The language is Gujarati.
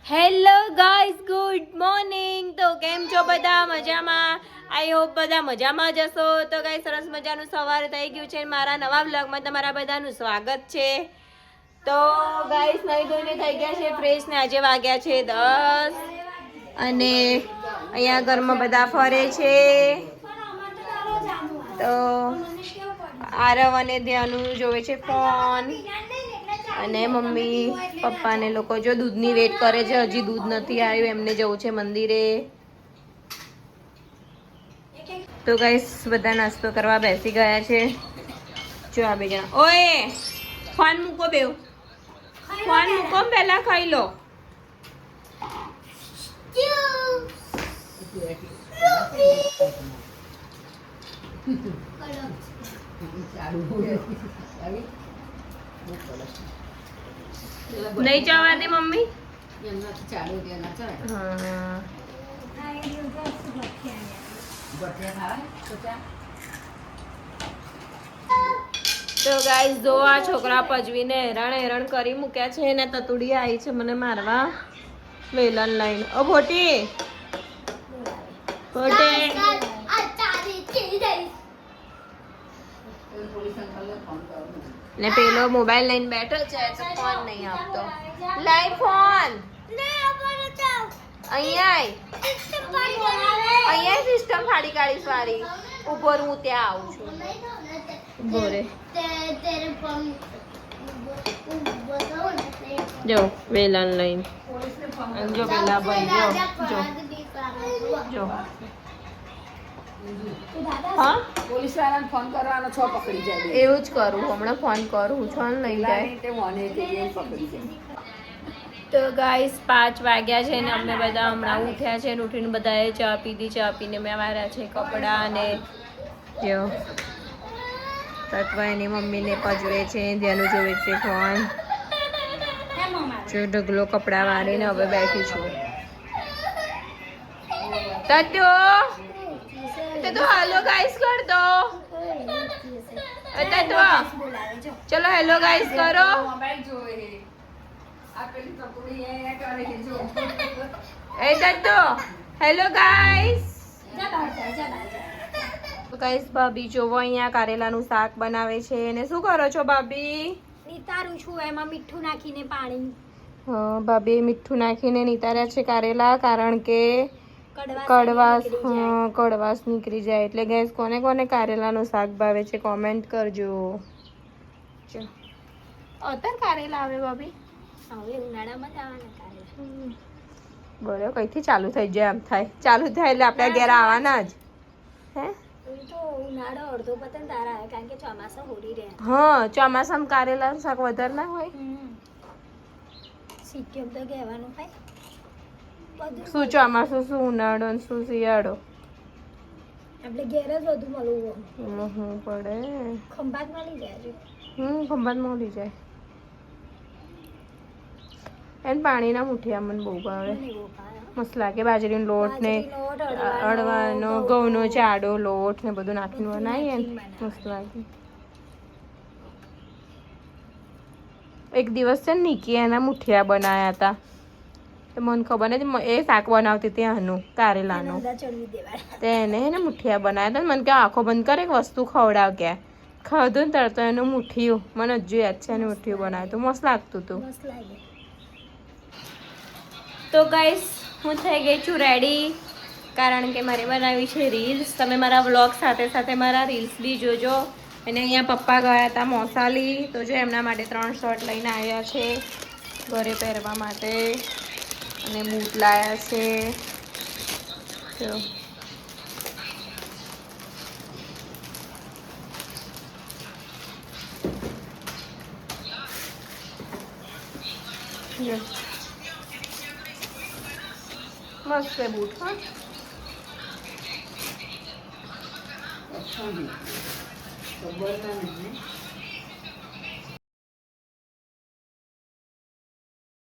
Hello guys, good morning. તો કેમ છો બધા? મજામાં? આઈ હોપ બધા મજામાં જ હશો. તો ગાઈઝ, સરસ મજાનું સવાર થઈ ગયું છે. મારા નવા વ્લોગમાં તમારા બધાનું સ્વાગત છે. તો ગાઈઝ, નહીં ધોઈને થઈ ગયા છે ફ્રેશ ને આજે વાગ્યા છે 10 અને અહીંયા ઘરમાં બધા ફરે છે. તો આરવ અને ધ્યાનુ જોવે છે ફોન અને મમ્મી પપ્પા ને લોકો જો દૂધની વેટ કરે છે. હજી દૂધ નથી આવ્યું, એમને જવું છે મંદિરે. તો ગાઈસ બધા નાસ્તો કરવા બેસી ગયા છે. જો આ બે જણા. ઓય ફોન મૂકો, બેવ ફોન મૂકો, પહેલા ખાઈ લો. નહીં જવા દે મમ્મી. તો ગાઈસ જો આ છોકરા પજવીને હેરાન કરી મૂક્યા છે ને તતુડી આવી છે મને મારવા વેલન લઈને. ઓ ભોટી ભોટી ને પેલો મોબાઈલ લઈને બેઠો છે તો ફોન નહીં આપતો. લઈ ફોન અહીંયા સિસ્ટમ ફાડી કાઢીશ વારી. ઉપર હું ત્યાં આવું છું. બોરે જો વેલન લઈને જો પેલા ભાઈ જો જો હા પોલીસ વાળાને ફોન કરવાનો છો પકડી જાય. એવું જ કરું, હમણાં ફોન કરું છો ને લઈ જાય. પકડી જાય. તો ગાઈસ 5 વાગ્યા છે ને અમે બધા હમણાં ઉઠ્યા છે. ઉઠીને બધાએ ચા પીધી. ચા પીને મેં વાર્યા છે કપડાં અને જો તત્વ એની મમ્મીને પજવે છે. ધ્યાનું જોવે છે ફોન. જો ઢગલો કપડાં વાળીને હવે બેઠી છું. તો હેલો ગાઈસ કર દો. ચલો હેલો ગાઈસ કરો. એ દત્તો હેલો ગાઈસ. ગાઈસ ભાભી જોવો અહીંયા કારેલાનું શાક બનાવે છે. અને શું કરો છો ભાભી? નિતારું છું, એમાં મીઠું નાખીને પાણી. હા ભાભી મીઠું નાખીને નિતાર્યા છે કારેલા, કારણ કે કડવાશ નીકળી જાય. એટલે ગેસ કોને કોને કારેલાનું શાક ભાવે છે કોમેન્ટ કરજો. અત્યારે કારેલા આવે ભાભી? હવે ઉનાળામાં જ આવવાના કારેલા. બોલો કઈથી ચાલુ થઈ જાય? એમ થાય ચાલુ થાય એટલે આપણે ઘેર આવવાના જ. હે તો ઉનાળો અડધો પતન તારા આવે, કારણ કે ચોમાસા હોડી રહે. હા ચોમાસામાં કારેલાનું શાક વધારે ના હોય. સિટીમ તો કહેવાનું થાય. શું ચોમાસું, શું ઉનાળો, શું શિયાળો? આપણે ઘેર જ બધું મળવું પડે. ખંભાત મળી જાય છે. ખંભાત મળી જાય. એને પાણીના મુઠિયા મને બહુ ભાવે. મસ્ત લાગે. બાજરીનો લોટ ને અડવાનો, ઘઉંનો જાડો લોટ ને બધું નાખીને બનાવીએ ને મસ્ત લાગે. એક દિવસ છે ને નિકી એના મુઠિયા બનાવ્યા હતા. તો મને ખબર નથી, એ શાક બનાવતી હતી આનું કારેલાનું. તેને એને મુઠિયા બનાવ્યા હતા. મને કે આંખો બંધ કરે વસ્તુ ખવડાવ કે ખાધું ને તરત એનું મુઠિયું મને હજુ યાદ છે. એનું મુઠિયું બનાવ્યું હતું, મસ્ત લાગતું હતું. તો ગાઈસ હું થઈ ગઈ છું રેડી, કારણ કે મારે બનાવી છે રીલ્સ. તમે મારા વ્લોગ સાથે સાથે મારા રીલ્સ બી જોજો. અને અહીંયા પપ્પા ગયા હતા મોસાલી, તો જો એમના માટે 3 શર્ટ લઈને આવ્યા છે ઘરે પહેરવા માટે. અને બૂટ લાયા છે. મસ્ત છે બૂટ. હા ખબર ના